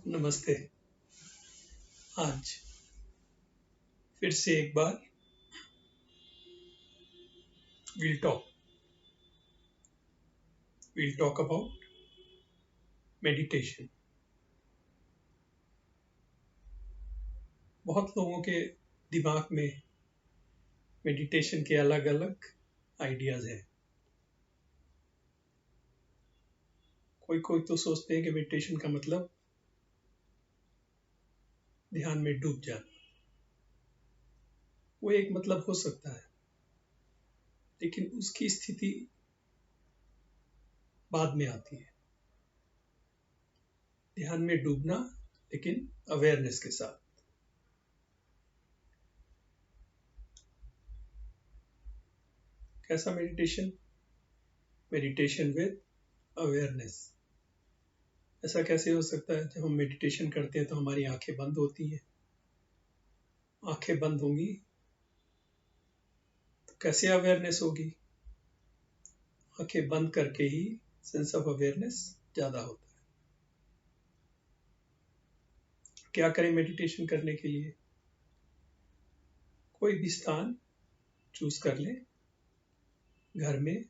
नमस्ते। आज फिर से एक बार we'll talk we'll talk about meditation। बहुत लोगों के दिमाग में मेडिटेशन के अलग अलग आइडियाज हैं। कोई कोई तो सोचते हैं कि मेडिटेशन का मतलब ध्यान में डूब जाना। वो एक मतलब हो सकता है, लेकिन उसकी स्थिति बाद में आती है। ध्यान में डूबना, लेकिन अवेयरनेस के साथ। कैसा मेडिटेशन? Meditation with awareness. ऐसा कैसे हो सकता है? जब हम मेडिटेशन करते हैं तो हमारी आंखें बंद होती हैं। आंखें बंद होंगी तो कैसे अवेयरनेस होगी? आंखें बंद करके ही सेंस ऑफ अवेयरनेस ज्यादा होता है। क्या करें मेडिटेशन करने के लिए? कोई भी स्थान चूज कर लें, घर में,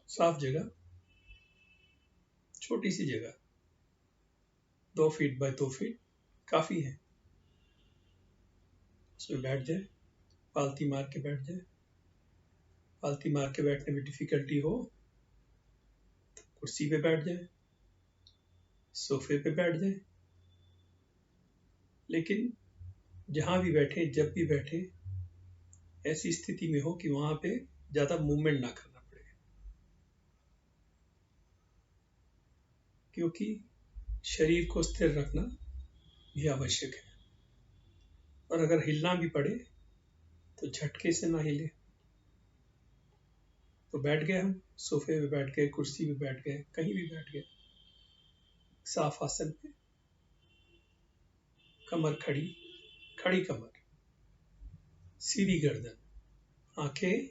साफ जगह, छोटी सी जगह, 2 फीट बाय 2 फीट काफी है। उसमें बैठ जाए, पालती मार के बैठ जाए। पालती मार के बैठने में डिफिकल्टी हो तो कुर्सी पे बैठ जाए, सोफे पे बैठ जाए। लेकिन जहां भी बैठे, जब भी बैठे, ऐसी स्थिति में हो कि वहां पे ज्यादा मूवमेंट ना करना पड़े, क्योंकि शरीर को स्थिर रखना भी आवश्यक है। और अगर हिलना भी पड़े तो झटके से ना हिले। तो बैठ गए हम, सोफे पे बैठ गए, कुर्सी पे बैठ गए, कहीं भी बैठ गए, साफ आसन पे, कमर खड़ी, खड़ी कमर, सीधी गर्दन, आंखें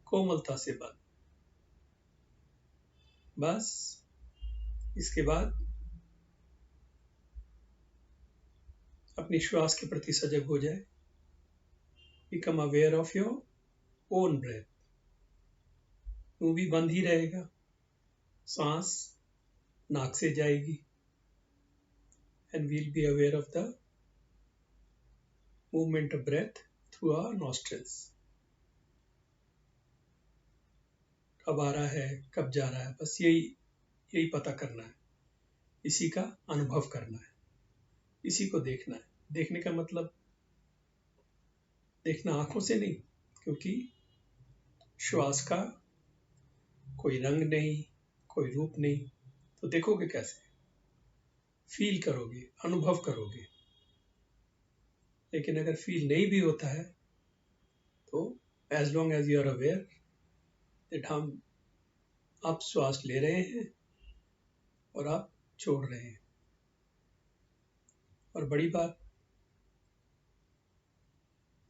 कोमलता से बंद। बस इसके बाद अपनी श्वास के प्रति सजग हो जाए। Become aware of your own breath. मुंह भी बंद ही रहेगा, सांस नाक से जाएगी, and we'll be aware of the movement of breath through our nostrils. कब आ रहा है, कब जा रहा है, बस यही पता करना है। इसी का अनुभव करना है, इसी को देखना है। देखने का मतलब देखना आंखों से नहीं, क्योंकि श्वास का कोई रंग नहीं, कोई रूप नहीं, तो देखोगे कैसे? फील करोगे, अनुभव करोगे। लेकिन अगर फील नहीं भी होता है तो as long as you are aware that हम आप श्वास ले रहे हैं और आप छोड़ रहे हैं। और बड़ी बात,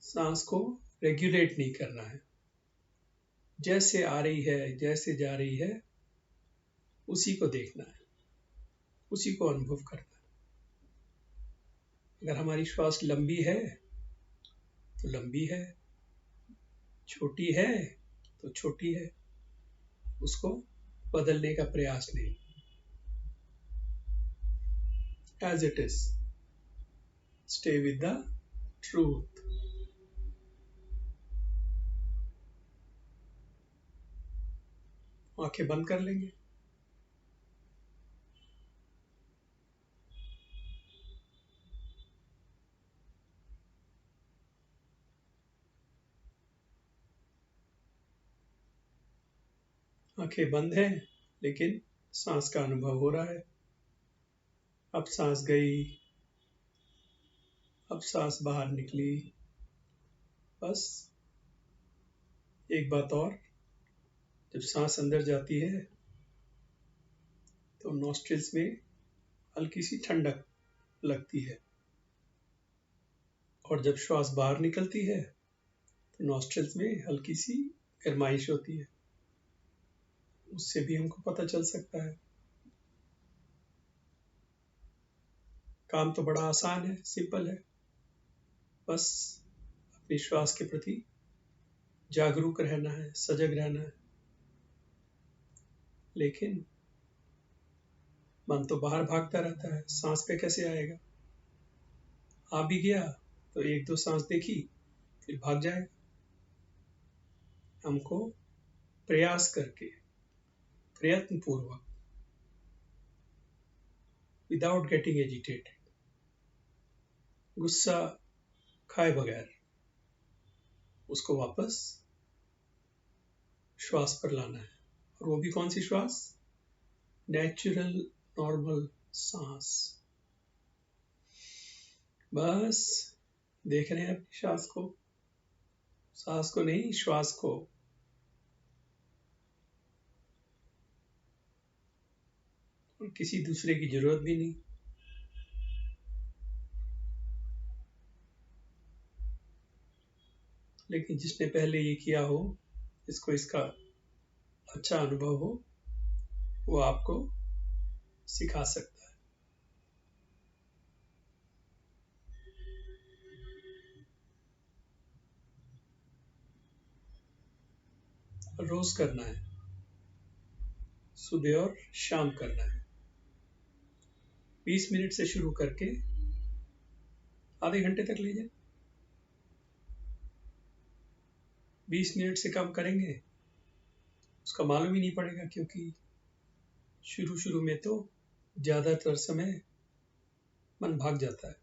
सांस को रेगुलेट नहीं करना है। जैसे आ रही है, जैसे जा रही है, उसी को देखना है, उसी को अनुभव करना है। अगर हमारी श्वास लंबी है तो लंबी है, छोटी है तो छोटी है, उसको बदलने का प्रयास नहीं। As it is, stay with the truth. आंखें बंद कर लेंगे। आंखें बंद हैं, लेकिन सांस का अनुभव हो रहा है। अब सांस गई, अब सांस बाहर निकली। बस एक बात और, जब सांस अंदर जाती है तो नॉस्ट्रिल्स में हल्की सी ठंडक लगती है, और जब श्वास बाहर निकलती है तो नॉस्ट्रिल्स में हल्की सी गर्माइश होती है। उससे भी हमको पता चल सकता है। काम तो बड़ा आसान है, सिंपल है, बस अपने श्वास के प्रति जागरूक रहना है, सजग रहना है। लेकिन मन तो बाहर भागता रहता है, सांस पे कैसे आएगा? आ भी गया तो एक दो सांस देखी फिर भाग जाएगा। हमको प्रयास करके, प्रयत्न पूर्वक, विदाउट गेटिंग एजिटेटेड, गुस्सा खाए बगैर उसको वापस श्वास पर लाना है। और वो भी कौन सी श्वास? नेचुरल नॉर्मल सांस। बस देख रहे हैं अपनी सांस को नहीं, श्वास को। और किसी दूसरे की जरूरत भी नहीं। लेकिन जिसने पहले ये किया हो, जिसको इसका अच्छा अनुभव हो, वो आपको सिखा सकता है। रोज करना है, सुबह और शाम करना है। 20 मिनट से शुरू करके आधे घंटे तक ले जाए। 20 मिनट से कम करेंगे उसका मालूम ही नहीं पड़ेगा, क्योंकि शुरू शुरू में तो ज्यादातर समय मन भाग जाता है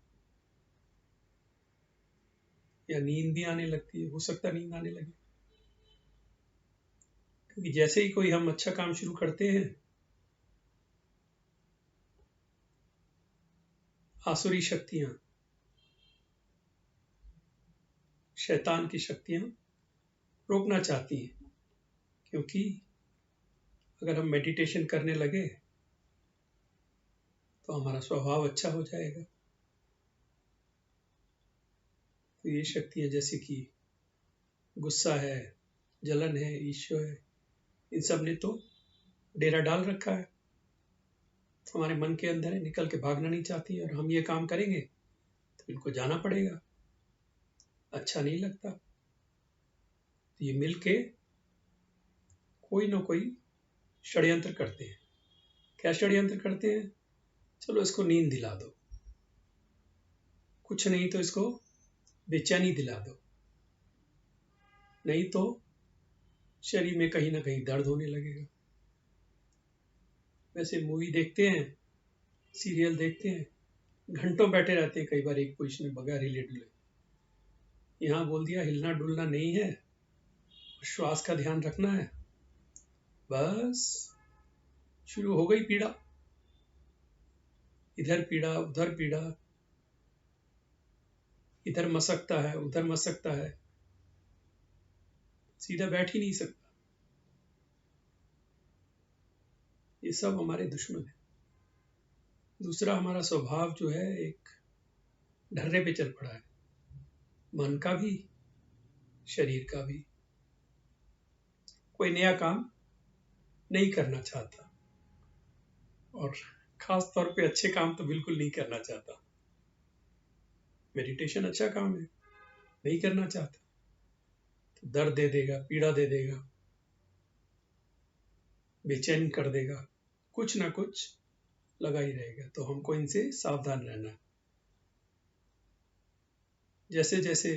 या नींद भी आने लगती है। हो सकता है नींद आने लगे, क्योंकि जैसे ही कोई हम अच्छा काम शुरू करते हैं, आसुरी शक्तियां, शैतान की शक्तियां रोकना चाहती हैं। क्योंकि अगर हम मेडिटेशन करने लगे तो हमारा स्वभाव अच्छा हो जाएगा। तो ये शक्तियां जैसे कि गुस्सा है, जलन है, ईर्ष्या है, इन सब ने तो डेरा डाल रखा है, हमारे मन के अंदर है, निकल के भागना नहीं चाहती। और हम ये काम करेंगे तो इनको जाना पड़ेगा, अच्छा नहीं लगता। तो ये मिलके कोई ना कोई षड्यंत्र करते हैं। क्या षड्यंत्र करते हैं? चलो इसको नींद दिला दो, कुछ नहीं तो इसको बेचैनी दिला दो, नहीं तो शरीर में कहीं ना कहीं दर्द होने लगेगा। वैसे मूवी देखते हैं, सीरियल देखते हैं, घंटों बैठे रहते हैं कई बार एक पोजीशन में बगैर हिले डुले। यहाँ बोल दिया हिलना डुलना नहीं है, श्वास का ध्यान रखना है, बस शुरू हो गई पीड़ा। इधर पीड़ा, उधर पीड़ा, इधर मसकता है, उधर मसकता है, सीधा बैठ ही नहीं सकता। ये सब हमारे दुश्मन है। दूसरा, हमारा स्वभाव जो है एक ढर्रे पे चल पड़ा है, मन का भी, शरीर का भी। कोई नया काम नहीं करना चाहता, और खास तौर पे अच्छे काम तो बिल्कुल नहीं करना चाहता। मेडिटेशन अच्छा काम है, नहीं करना चाहता तो दर्द दे देगा, पीड़ा दे देगा, बेचैन कर देगा, कुछ ना कुछ लगा ही रहेगा। तो हमको इनसे सावधान रहना है। जैसे जैसे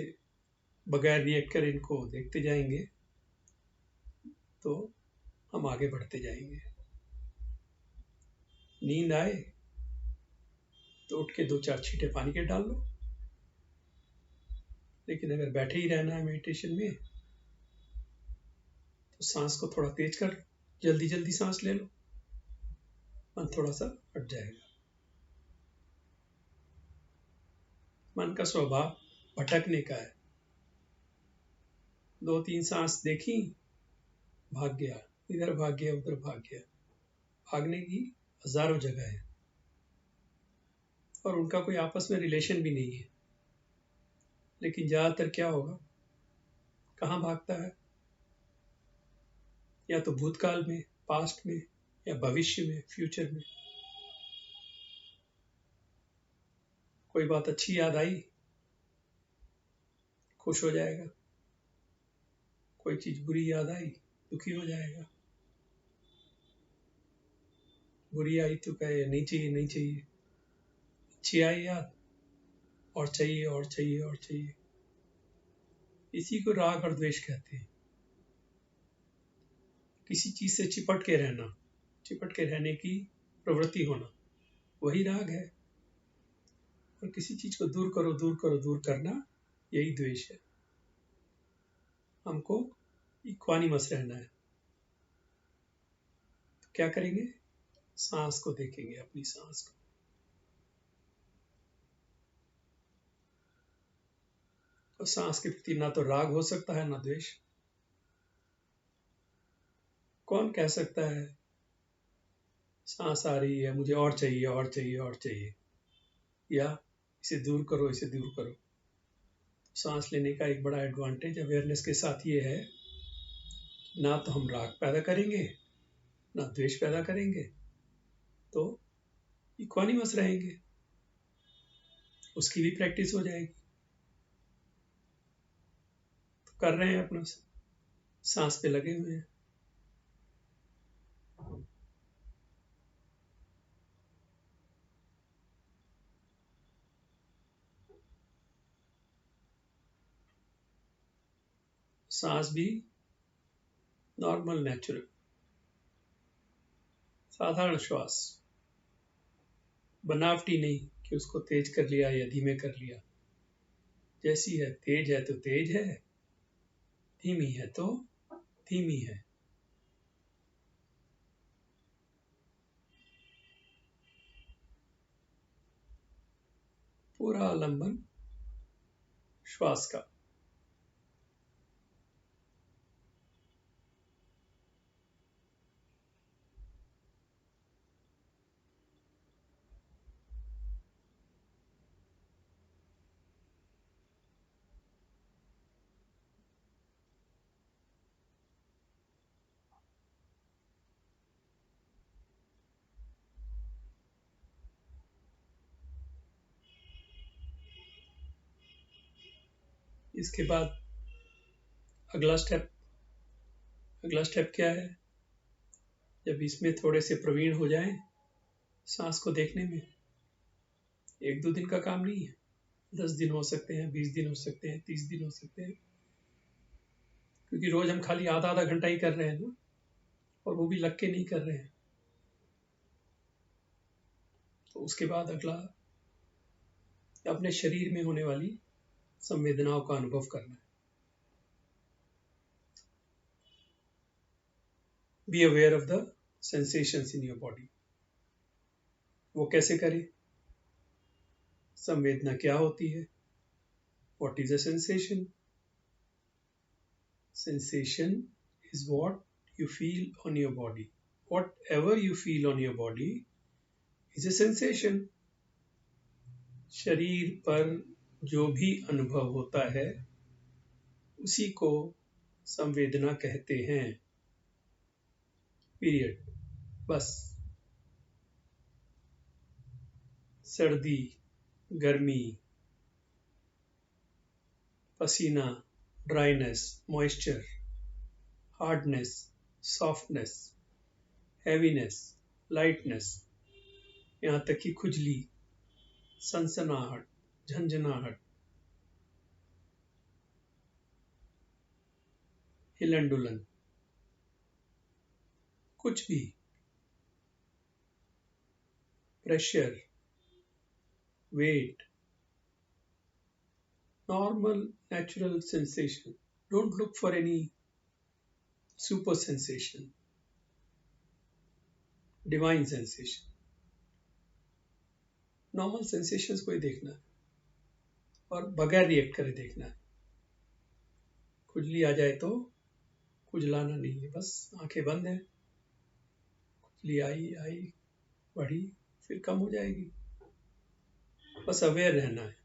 बगैर रिएक्ट कर इनको देखते जाएंगे तो हम आगे बढ़ते जाएंगे। नींद आए तो उठ के 2-4 छींटे पानी के डाल लो। लेकिन अगर बैठे ही रहना है मेडिटेशन में तो सांस को थोड़ा तेज कर लो, जल्दी जल्दी सांस ले लो, मन थोड़ा सा हट जाएगा। मन का स्वभाव भटकने का है। 2-3 सांस देखी, भाग गया, इधर भाग गया, उधर भाग गया। भागने की हजारों जगह है और उनका कोई आपस में रिलेशन भी नहीं है। लेकिन ज्यादातर क्या होगा, कहाँ भागता है? या तो भूतकाल में, पास्ट में या भविष्य में, फ्यूचर में। कोई बात अच्छी याद आई, खुश हो जाएगा। कोई चीज बुरी याद आई, दुखी हो जाएगा। बुरी आई तो कहे नहीं चाहिए, नहीं चाहिए। अच्छी आई याद, और चाहिए और चाहिए और चाहिए। इसी को राग और द्वेष कहते हैं। किसी चीज से चिपट के रहना, चिपट के रहने की प्रवृत्ति होना, वही राग है। और किसी चीज को दूर करो, दूर करो, दूर करना, यही द्वेष है। हमको इक्वानिमस रहना है। तो क्या करेंगे? सांस को देखेंगे, अपनी सांस को। तो सांस के प्रति ना तो राग हो सकता है, ना द्वेष। कौन कह सकता है सांस आ रही है, मुझे और चाहिए और चाहिए और चाहिए, या इसे दूर करो, इसे दूर करो। सांस लेने का एक बड़ा एडवांटेज अवेयरनेस के साथ ये है, ना तो हम राग पैदा करेंगे, ना द्वेष पैदा करेंगे, तो इक्वानिमस रहेंगे। उसकी भी प्रैक्टिस हो जाएगी। तो कर रहे हैं, अपना सांस पे लगे हुए हैं। सांस भी नॉर्मल, नेचुरल, साधारण श्वास, बनावटी नहीं कि उसको तेज कर लिया या धीमे कर लिया। जैसी है, तेज है तो तेज है, धीमी है तो धीमी है। पूरा आलंबन श्वास का। इसके बाद अगला स्टेप क्या है? जब इसमें थोड़े से प्रवीण हो जाएं सांस को देखने में, 1-2 दिन का काम नहीं है। 10 दिन हो सकते हैं, 20 दिन हो सकते हैं, 30 दिन हो सकते हैं। क्योंकि रोज हम खाली आधा आधा घंटा ही कर रहे हैं ना, और वो भी लग के नहीं कर रहे हैं। तो उसके बाद अगला, अपने शरीर में होने वाली संवेदनाओं का अनुभव करना है। B aware of the sensations in your body. वो कैसे करें? संवेदना क्या होती है? What is a sensation? Sensation is what you feel on your body. Whatever you feel on your body is a sensation. शरीर पर जो भी अनुभव होता है उसी को संवेदना कहते हैं। पीरियड। बस। सर्दी, गर्मी, पसीना, dryness, moisture, hardness, softness, heaviness, lightness, यहाँ तक कि खुजली, सनसनाहट, झंझनाहट, हिलन डुलन, कुछ भी, pressure, weight, normal, natural sensation. Don't look for any super sensation, divine sensation. Normal sensations को ही देखना है और बगैर रिएक्ट करे देखना है। खुजली आ जाए तो खुजलाना नहीं है, बस आंखें बंद है, खुजली आई आई, बढ़ी, फिर कम हो जाएगी। बस अवेयर रहना है।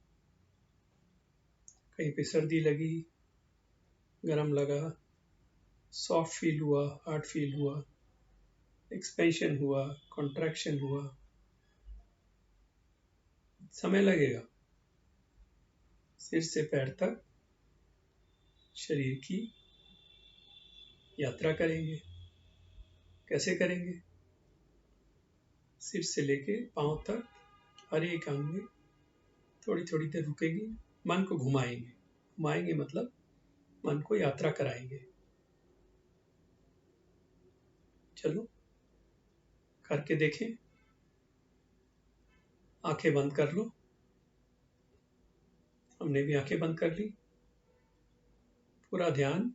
कहीं पे सर्दी लगी, गरम लगा, सॉफ्ट फील हुआ, हार्ड फील हुआ, एक्सपेंशन हुआ, कॉन्ट्रैक्शन हुआ, समय लगेगा। सिर से पैर तक शरीर की यात्रा करेंगे। कैसे करेंगे? सिर से लेके पांव तक हर एक अंग में थोड़ी थोड़ी देर रुकेंगे, मन को घुमाएंगे। घुमाएंगे मतलब मन को यात्रा कराएंगे। चलो करके देखें। आंखें बंद कर लो। हमने भी आंखें बंद कर ली। पूरा ध्यान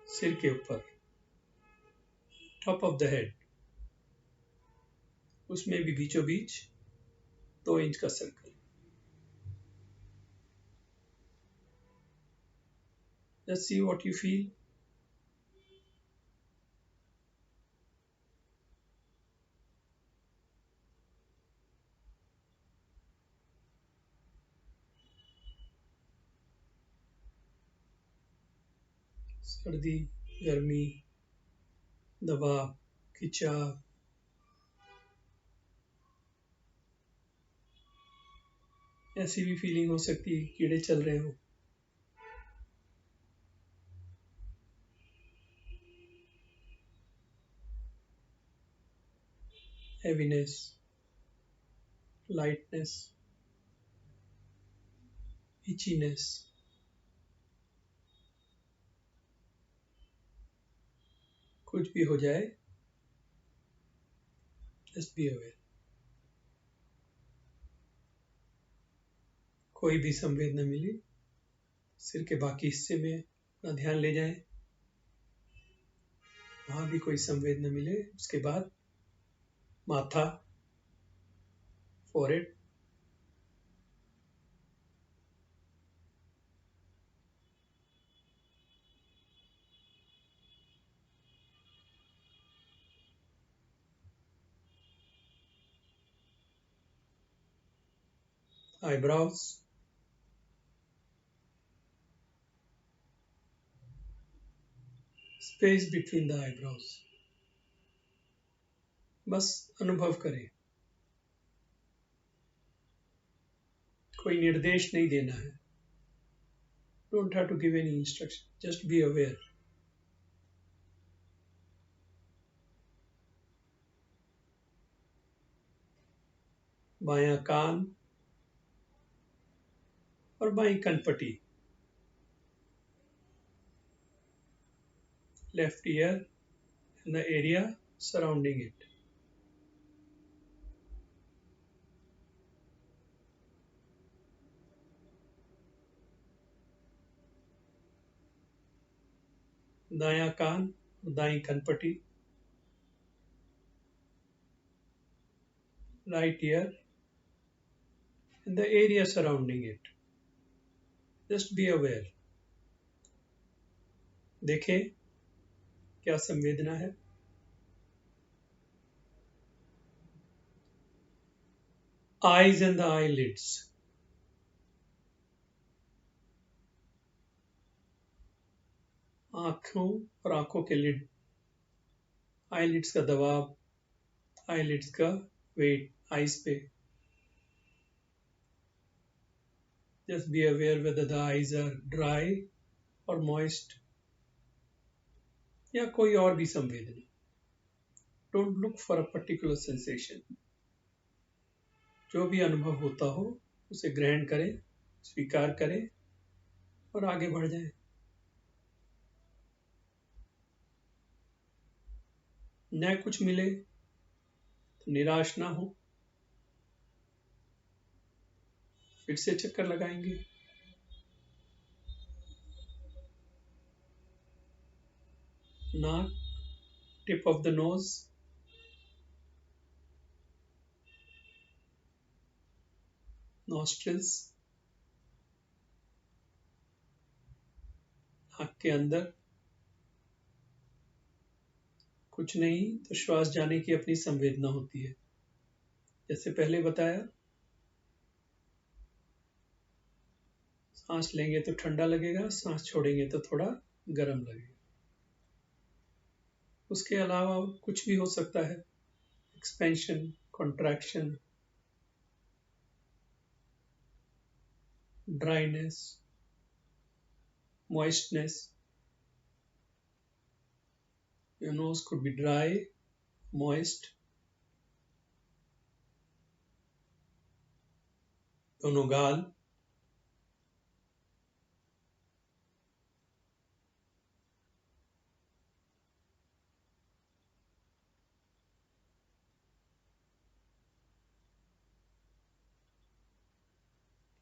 सिर के ऊपर, टॉप ऑफ द हेड। उसमें भी बीचों बीच 2 इंच का circle. Just see what you feel. सर्दी, गर्मी, दबाव, खिंचाव, ऐसी भी फीलिंग हो सकती है कीड़े चल रहे हो। हैवीनेस, लाइटनेस, इचीनेस, कुछ भी हो जाए, जस्ट बी अवेयर। कोई भी संवेदना मिले, सिर के बाकी हिस्से में अपना ध्यान ले जाएं। वहां भी कोई संवेदना मिले, उसके बाद माथा, forehead, eyebrows, space between the eyebrows। बस अनुभव करें। कोई निर्देश नहीं देना है। Don't have to give any instruction. Just be aware. बायां कान और by कनपटी, left ear and the area surrounding it। दायां कान, दाई कनपटी, right ear and the area surrounding it। Just be aware। देखें क्या संवेदना है। Eyes and the eyelids। आंखों और आंखों के लिड, eyelids का दबाव, eyelids का वेट आईज पे। Just be aware whether the eyes are dry or moist या कोई और भी संवेदना। Don't look for a particular sensation। जो भी अनुभव होता हो उसे ग्रहण करें, स्वीकार करें और आगे बढ़ जाएं। न कुछ मिले तो निराश ना हो, फिर से चक्कर लगाएंगे। नाक, tip of the nose, nostrils, नाक के अंदर। कुछ नहीं तो श्वास जाने की अपनी संवेदना होती है। जैसे पहले बताया, सांस लेंगे तो ठंडा लगेगा, सांस छोड़ेंगे तो थोड़ा गर्म लगेगा। उसके अलावा कुछ भी हो सकता है, expansion, contraction, dryness, moistness. Your nose could be dry, moist. दोनों गाल,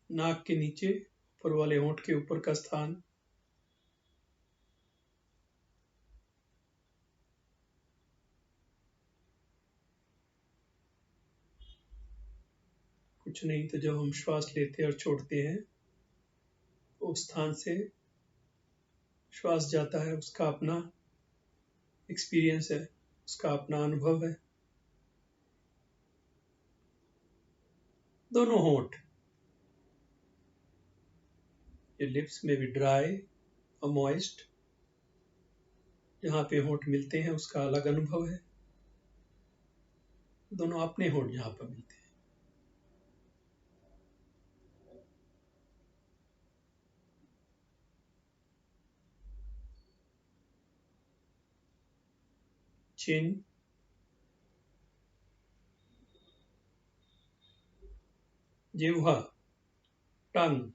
नाक के नीचे, ऊपर वाले होंठ के ऊपर का स्थान, कुछ नहीं तो जब हम श्वास लेते और छोड़ते हैं उस स्थान से श्वास जाता है, उसका अपना एक्सपीरियंस है, उसका अपना अनुभव है। दोनों होंठ, ये लिप्स में भी ड्राई और मॉइस्ट, जहाँ पे होंठ मिलते हैं उसका अलग अनुभव है। दोनों अपने होंठ जहाँ पर मिलते हैं। चिन, जिह्वा, टंग,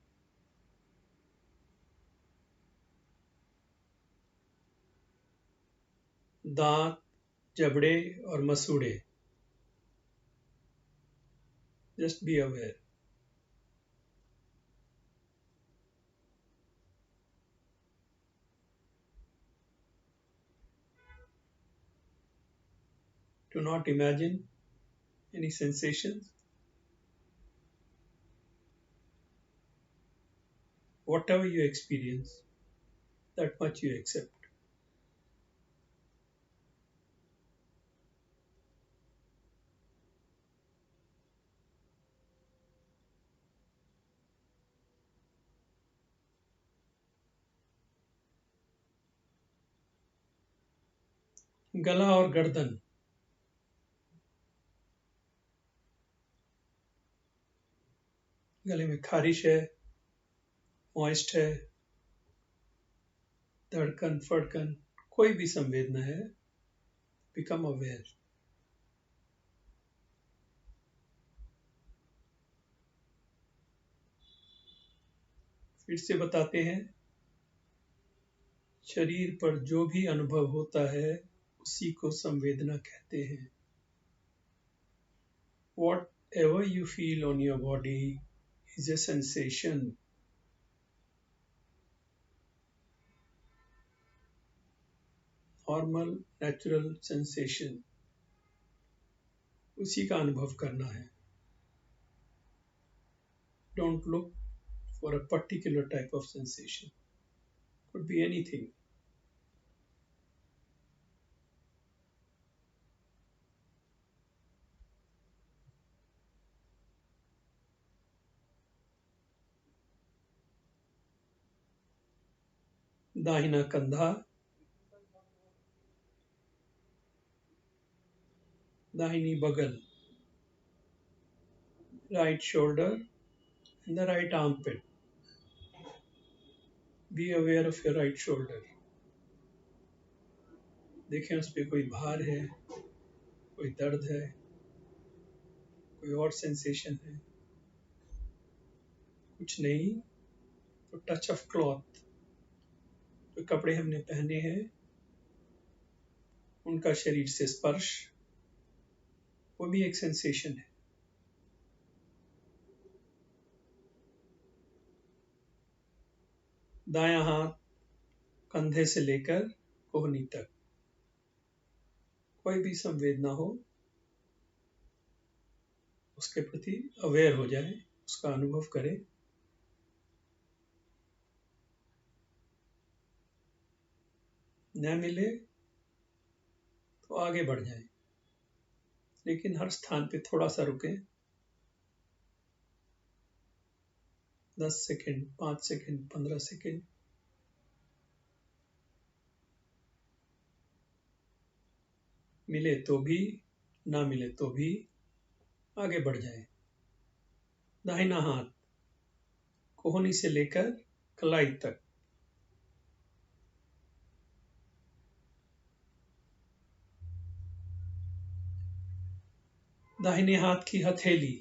दांत, जबड़े और मसूड़े। Just be aware. Do not imagine any sensations. Whatever you experience, that much you accept. गला और गर्दन, गले में खारिश है, मॉइस्ट है, धड़कन फड़कन, कोई भी संवेदना है, बिकम अवेयर। फिर से बताते हैं, शरीर पर जो भी अनुभव होता है उसी को संवेदना कहते हैं। Whatever you feel on your body is a sensation. Normal, natural sensation. उसी का अनुभव करना है। Don't look for a particular type of sensation. Could be anything. दाहिना कंधा, दाहिनी बगल, right shoulder and the right armpit. Be aware of your right shoulder. देखें उस पर कोई भार है, कोई दर्द है, कोई और सेंसेशन है। कुछ नहीं तो टच ऑफ क्लॉथ, जो कपड़े हमने पहने हैं उनका शरीर से स्पर्श, वो भी एक सेंसेशन है। दायां हाथ कंधे से लेकर कोहनी तक, कोई भी संवेदना हो उसके प्रति अवेयर हो जाए, उसका अनुभव करें। न मिले तो आगे बढ़ जाएं, लेकिन हर स्थान पे थोड़ा सा रुकें। 10 सेकंड, 5 सेकंड, 15 सेकंड। मिले तो भी, ना मिले तो भी आगे बढ़ जाए। दाहिना हाथ कोहनी से लेकर कलाई तक। दाहिने हाथ की हथेली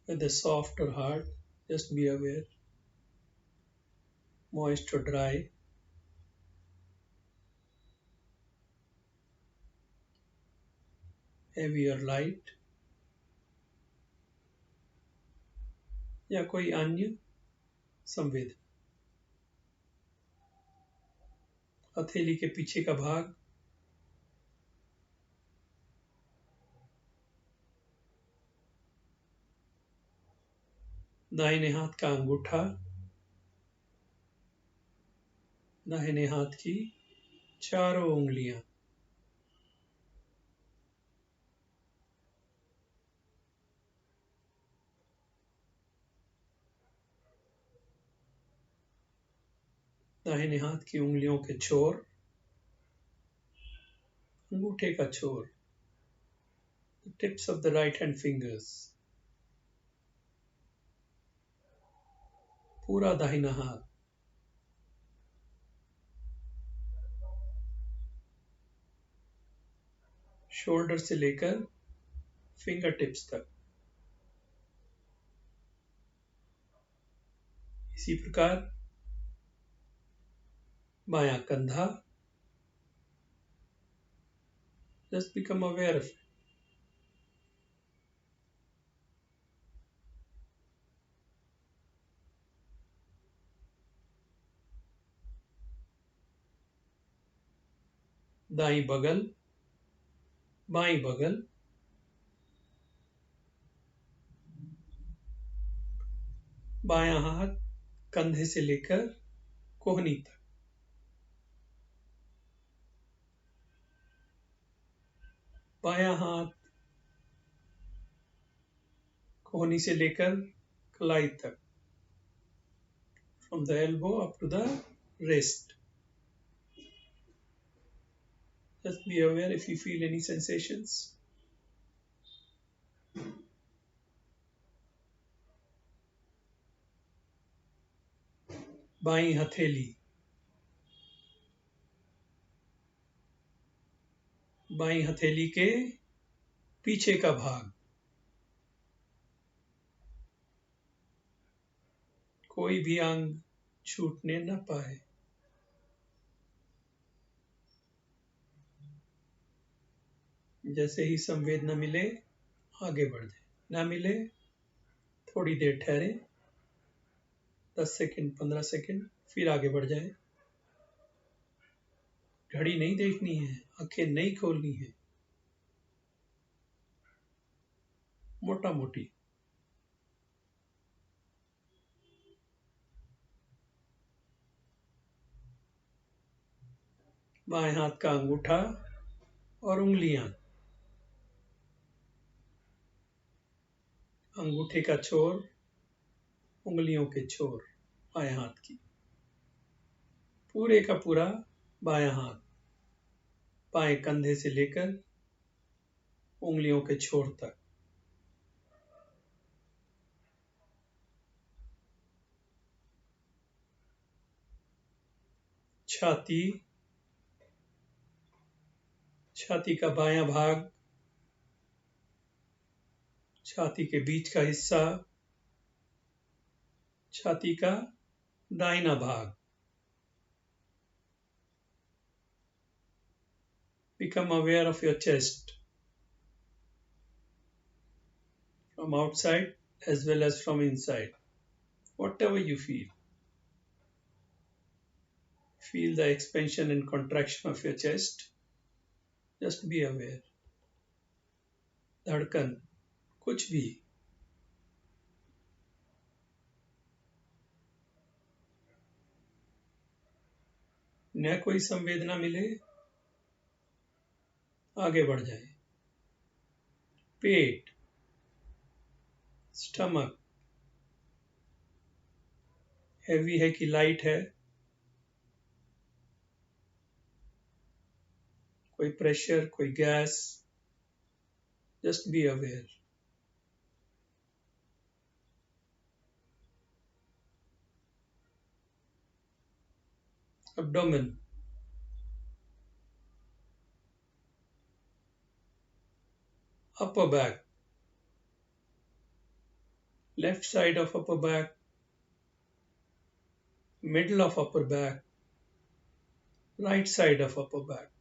whether soft or hard, just be aware, moist or dry, heavy or light, या कोई अन्य संवेदन। हथेली के पीछे का भाग, दाहिने हाथ का अंगूठा, दाहिने हाथ की चारों उंगलियां, दाहिने हाथ की उंगलियों के छोर, अंगूठे का छोर, the tips of the right hand fingers, पूरा दाहिना हाथ, शोल्डर से लेकर फिंगर टिप्स तक। इसी प्रकार बायां कंधा, just become aware of it. दाईं बगल, बाईं बगल, बायां हाथ कंधे से लेकर कोहनी तक। बायां हाथ कोहनी से लेकर कलाई तक, from the elbow up to the wrist. Just be aware if you feel any sensations. बाईं हथेली, बाईं हथेली के पीछे का भाग, कोई भी अंग छूटने न पाए। जैसे ही संवेदना मिले आगे बढ़ जाए, ना मिले थोड़ी देर ठहरे, 10 सेकंड 15 सेकंड, फिर आगे बढ़ जाए। घड़ी नहीं देखनी है, आंखें नहीं खोलनी है, मोटा मोटी। बाएं हाथ का अंगूठा और उंगलियां, अंगूठे का छोर, उंगलियों के छोर बाएं हाथ की, पूरे का पूरा बायां हाथ, बाएं कंधे से लेकर उंगलियों के छोर तक। छाती, छाती का बायां भाग, छाती के बीच का हिस्सा, छाती का दाहिना भाग। Become aware of your chest from outside as well as from inside. Whatever you feel. Feel the expansion and contraction of your chest. Just be aware. धड़कन, कुछ भी, न कोई संवेदना मिले आगे बढ़ जाए। पेट, स्टमक हैवी है कि लाइट है, कोई प्रेशर, कोई gas, just be aware. Abdomen, upper back, left side of upper back, middle of upper back, right side of upper back,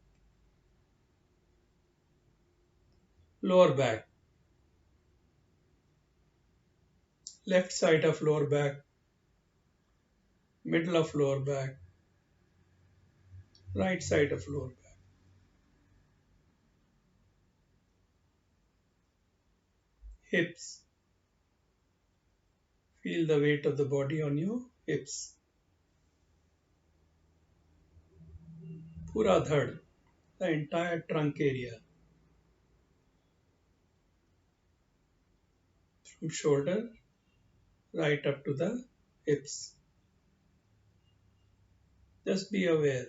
lower back, left side of lower back, middle of lower back, right side of lower back. Hips, feel the weight of the body on your hips. Pura dhad, the entire trunk area. From shoulder right up to the hips. Just be aware.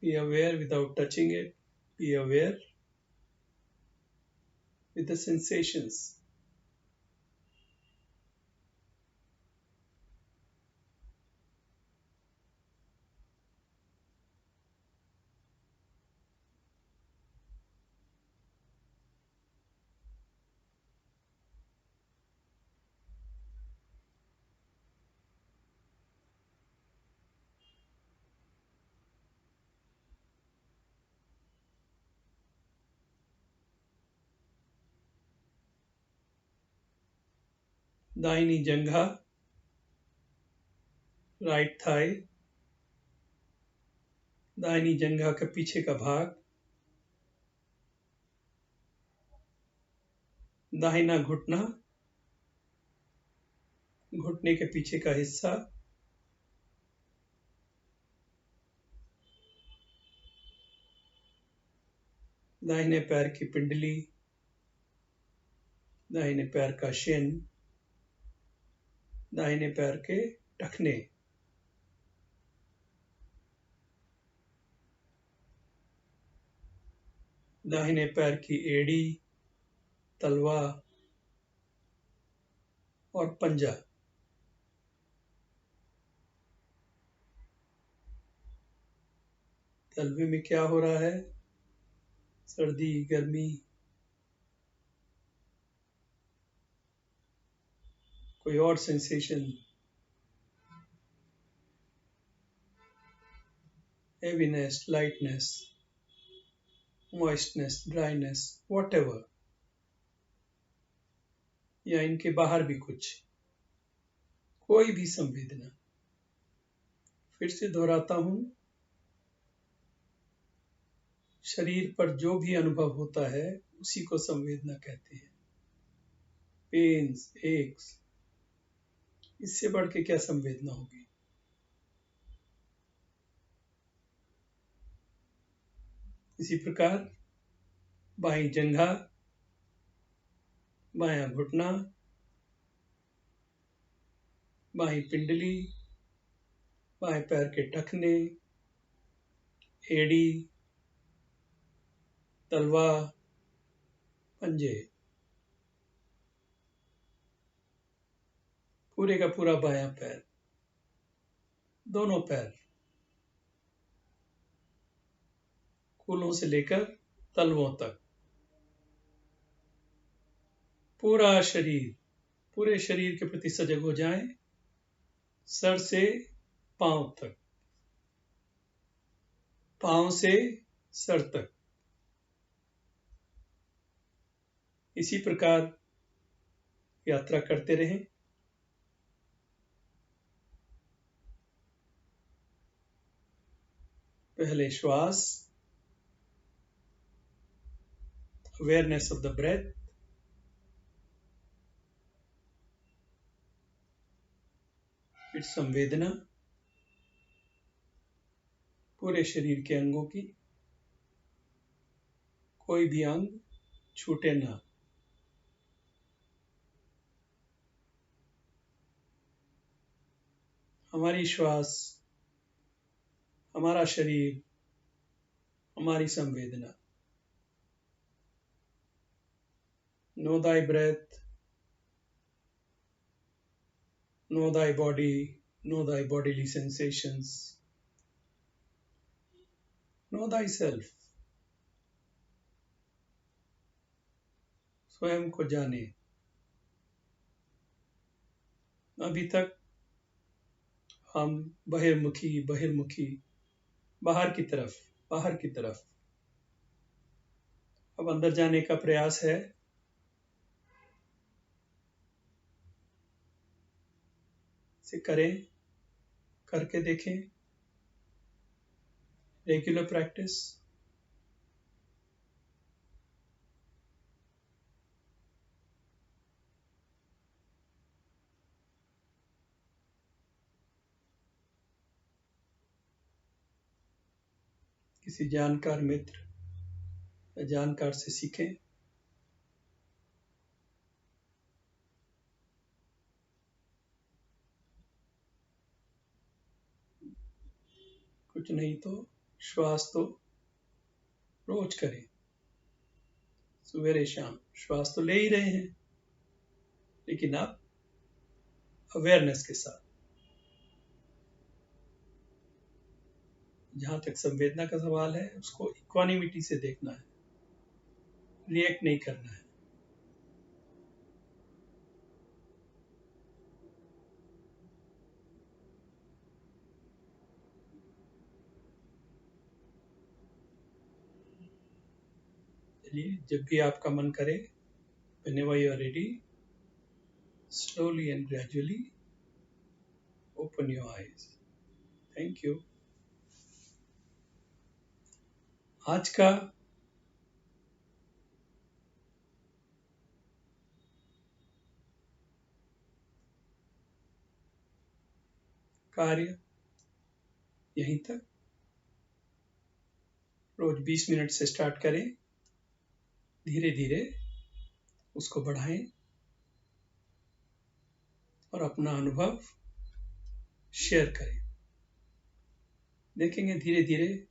Be aware without touching it. Be aware with the sensations. दाहिनी जंघा, right thigh, दाहिनी जंघा के पीछे का भाग, दाहिना घुटना, घुटने के पीछे का हिस्सा, दाहिने पैर की पिंडली, दाहिने पैर का शिन, दाहिने पैर के टखने, दाहिने पैर की एड़ी, तलवा और पंजा. तलवे में क्या हो रहा है? सर्दी, गर्मी, कोई और sensation, heaviness, lightness, moistness, dryness, whatever, या इनके बाहर भी कुछ, कोई भी संवेदना. फिर से दोहराता हूं, शरीर पर जो भी अनुभव होता है उसी को संवेदना कहते हैं. पेन्स, एक्स, इससे बढ़ के क्या संवेदना होगी? इसी प्रकार बाईं जंघा, बायां घुटना, बाईं पिंडली, बाएं पैर के टखने, एड़ी, तलवा, पंजे, पूरे का पूरा बायां पैर, दोनों पैर, कूल्हों से लेकर तलवों तक, पूरा शरीर, पूरे शरीर के प्रति सजग हो जाएं, सर से पांव तक, पांव से सर तक. इसी प्रकार यात्रा करते रहें. पहले श्वास, awareness of the breath, फिर संवेदना पूरे शरीर के अंगों की, कोई भी अंग छूटे ना. हमारी श्वास हमारा शरीर, हमारी संवेदना। Know thy breath, know thy body, know thy bodily sensations, know thyself. स्वयं को जाने। अभी तक हम बहिर्मुखी, बाहर की तरफ। अब अंदर जाने का प्रयास है। इसे करें, करके देखें। Regular practice. किसी जानकार मित्र या जानकार से सीखें। कुछ नहीं तो श्वास तो रोज करें, सवेरे शाम श्वास तो ले ही रहे हैं, लेकिन अब अवेयरनेस के साथ। जहां तक संवेदना का सवाल है, उसको इक्वानिमिटी से देखना है, रिएक्ट नहीं करना है। चलिए, जब भी आपका मन करे, whenever you are ready, slowly and gradually open your eyes. Thank you. आज का कार्य यहीं तक। रोज 20 मिनट से स्टार्ट करें, धीरे धीरे उसको बढ़ाएं और अपना अनुभव शेयर करें। देखेंगे धीरे धीरे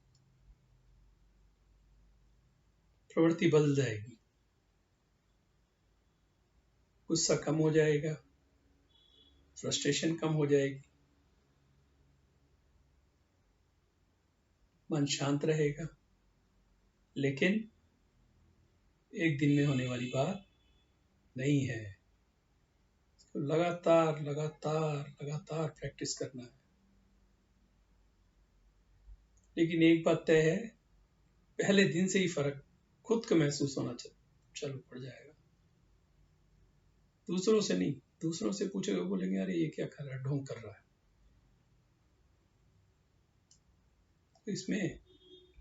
प्रवृत्ति बदल जाएगी, गुस्सा कम हो जाएगा, फ्रस्ट्रेशन कम हो जाएगी, मन शांत रहेगा। लेकिन एक दिन में होने वाली बात नहीं है, तो लगातार प्रैक्टिस करना है। लेकिन एक बात तय है, पहले दिन से ही फर्क खुद को महसूस होना चालू पड़ जाएगा। दूसरों से नहीं, दूसरों से पूछोगे बोलेंगे अरे ये क्या कर रहा है, ढोंग कर रहा है। तो इसमें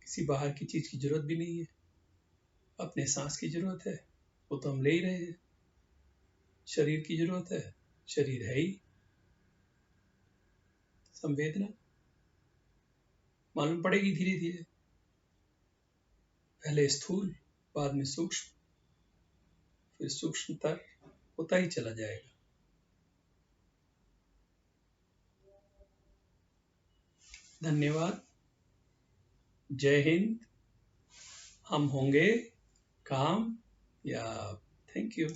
किसी बाहर की चीज की जरूरत भी नहीं है, अपने सांस की जरूरत है, वो तो हम ले ही रहे हैं। शरीर की जरूरत है, शरीर है ही। संवेदना मालूम पड़ेगी धीरे धीरे, पहले स्थूल, बाद में सूक्ष्म, फिर सूक्ष्मतर होता ही चला जाएगा। धन्यवाद। जय हिंद। हम होंगे कामयाब। Thank you.